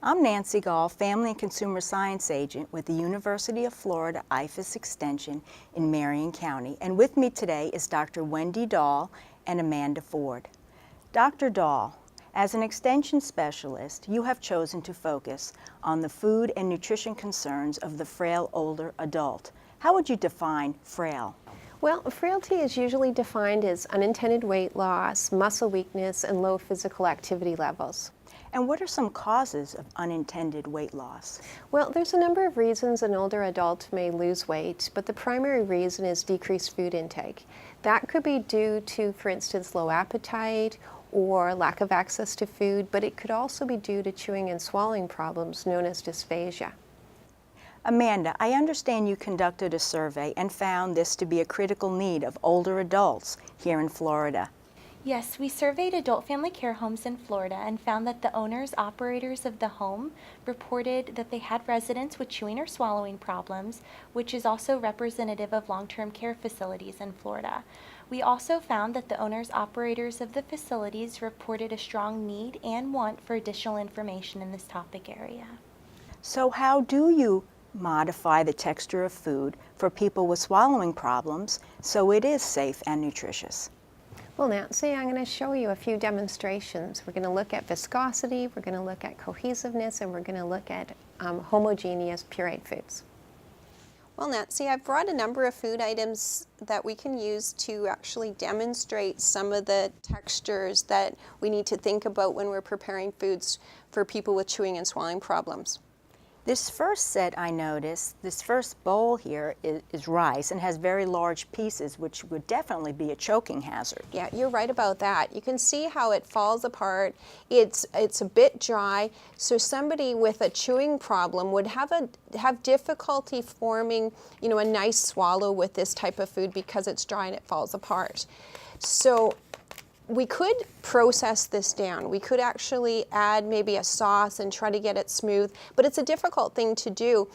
I'm Nancy Gall, Family and Consumer Science Agent with the University of Florida IFAS Extension in Marion County, and with me today is Dr. Wendy Dahl and Amanda Ford. Dr. Dahl, as an Extension Specialist, you have chosen to focus on the food and nutrition concerns of the frail older adult. How would you define frail? Well, frailty is usually defined as unintended weight loss, muscle weakness, and low physical activity levels. And what are some causes of unintended weight loss? Well, there's a number of reasons an older adult may lose weight, but the primary reason is decreased food intake. That could be due to, for instance, low appetite or lack of access to food, but it could also be due to chewing and swallowing problems known as dysphagia. Amanda, I understand you conducted a survey and found this to be a critical need of older adults here in Florida. Yes, we surveyed adult family care homes in Florida and found that the owners, operators of the home reported that they had residents with chewing or swallowing problems, which is also representative of long-term care facilities in Florida. We also found that the owners, operators of the facilities reported a strong need and want for additional information in this topic area. So how do you modify the texture of food for people with swallowing problems so it is safe and nutritious? Well, Nancy, I'm going to show you a few demonstrations. We're going to look at viscosity, we're going to look at cohesiveness, and we're going to look at homogeneous pureed foods. Well, Nancy, I've brought a number of food items that we can use to actually demonstrate some of the textures that we need to think about when we're preparing foods for people with chewing and swallowing problems. This first set I noticed, this first bowl here is rice and has very large pieces, which would definitely be a choking hazard. Yeah, you're right about that. You can see how it falls apart. It's a bit dry, so somebody with a chewing problem would have difficulty forming, a nice swallow with this type of food because it's dry and it falls apart. So we could process this down. We could actually add maybe a sauce and try to get it smooth, but it's a difficult thing to do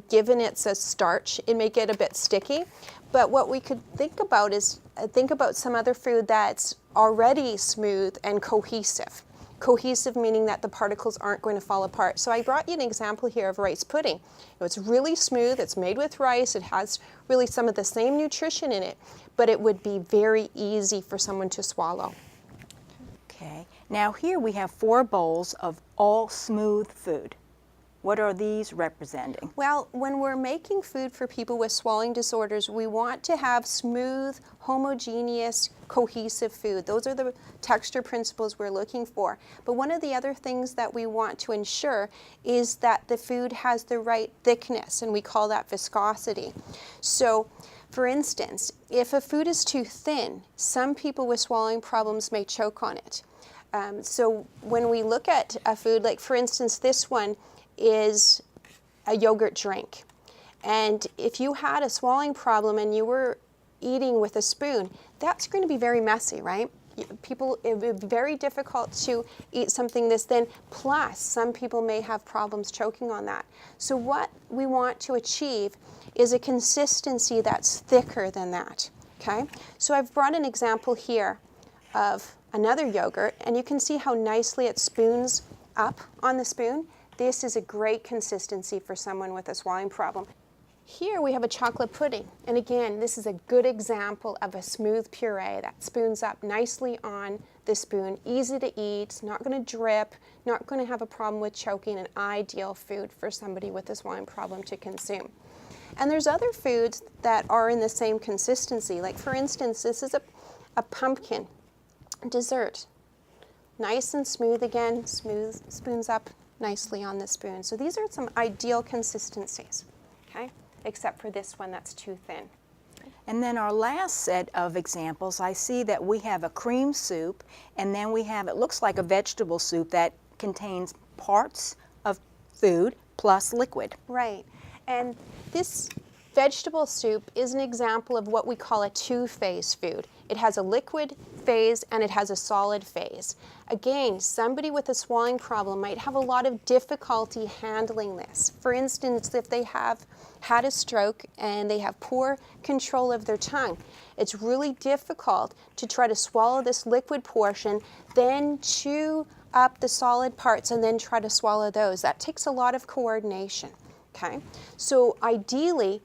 given it's a starch. It may get a bit sticky, but what we could think about is think about some other food that's already smooth and cohesive. Cohesive meaning that the particles aren't going to fall apart. So I brought you an example here of rice pudding. It's really smooth, it's made with rice, it has really some of the same nutrition in it, but it would be very easy for someone to swallow. Okay, now here we have 4 bowls of all smooth food. What are these representing? Well, when we're making food for people with swallowing disorders, we want to have smooth, homogeneous, cohesive food. Those are the texture principles we're looking for. But one of the other things that we want to ensure is that the food has the right thickness, and we call that viscosity. So, for instance, if a food is too thin, some people with swallowing problems may choke on it. So when we look at a food, like for instance this one is a yogurt drink. And if you had a swallowing problem and you were eating with a spoon, that's going to be very messy, right? It would be very difficult to eat something this thin, plus some people may have problems choking on that. So what we want to achieve is a consistency that's thicker than that, okay? So I've brought an example here of another yogurt, and you can see how nicely it spoons up on the spoon. This is a great consistency for someone with a swallowing problem. Here we have a chocolate pudding, and again, this is a good example of a smooth puree that spoons up nicely on the spoon, easy to eat, it's not going to drip, not going to have a problem with choking, an ideal food for somebody with a swallowing problem to consume. And there's other foods that are in the same consistency, like for instance, this is a pumpkin dessert. Nice and smooth again, smooth, spoons up nicely on the spoon. So these are some ideal consistencies, okay? Except for this one that's too thin. And then our last set of examples, I see that we have a cream soup, and then we have, it looks like a vegetable soup that contains parts of food plus liquid. Right, and this vegetable soup is an example of what we call a two-phase food. It has a liquid phase and it has a solid phase. Again, somebody with a swallowing problem might have a lot of difficulty handling this. For instance, if they have had a stroke and they have poor control of their tongue, it's really difficult to try to swallow this liquid portion, then chew up the solid parts and then try to swallow those. That takes a lot of coordination, okay? So ideally,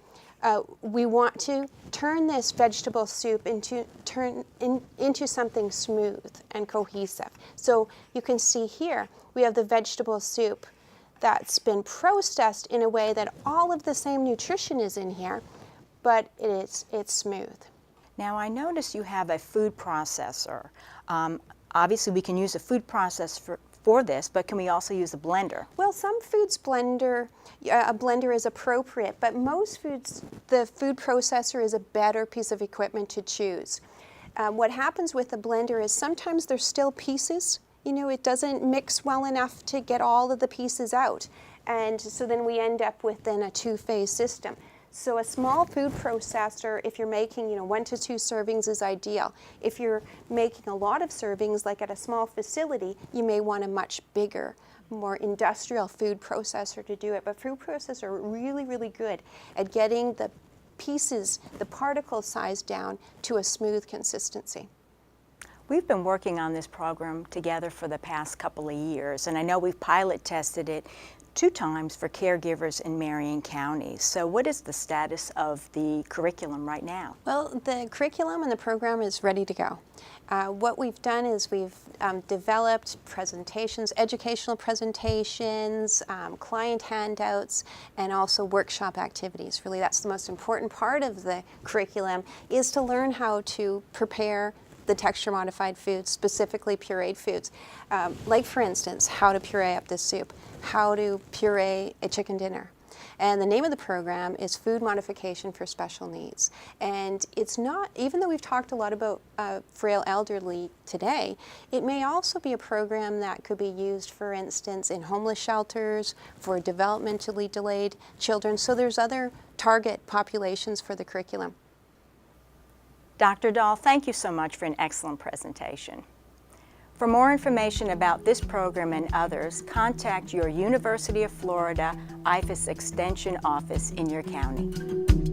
we want to turn this vegetable soup into something smooth and cohesive. So you can see here, we have the vegetable soup that's been processed in a way that all of the same nutrition is in here, but it's smooth. Now I notice you have a food processor. Obviously we can use a food processor for this, but can we also use a blender? Well, some foods a blender is appropriate, but most foods, the food processor is a better piece of equipment to choose. What happens with the blender is sometimes there's still pieces. You know, it doesn't mix well enough to get all of the pieces out. And so then we end up with then a two-phase system. So a small food processor, if you're making 1 to 2 servings, is ideal. If you're making a lot of servings, like at a small facility, you may want a much bigger, more industrial food processor to do it. But food processors are really, really good at getting the pieces, the particle size down to a smooth consistency. We've been working on this program together for the past couple of years, and I know we've pilot tested it 2 times for caregivers in Marion County. So what is the status of the curriculum right now? Well, the curriculum and the program is ready to go. What we've done is we've developed presentations, educational presentations, client handouts, and also workshop activities. Really, that's the most important part of the curriculum, is to learn how to prepare the texture-modified foods, specifically pureed foods. Like, for instance, how to puree up this soup, how to puree a chicken dinner. And the name of the program is Food Modification for Special Needs. And it's not, even though we've talked a lot about frail elderly today, it may also be a program that could be used, for instance, in homeless shelters, for developmentally delayed children. So there's other target populations for the curriculum. Dr. Dahl, thank you so much for an excellent presentation. For more information about this program and others, contact your University of Florida IFAS Extension office in your county.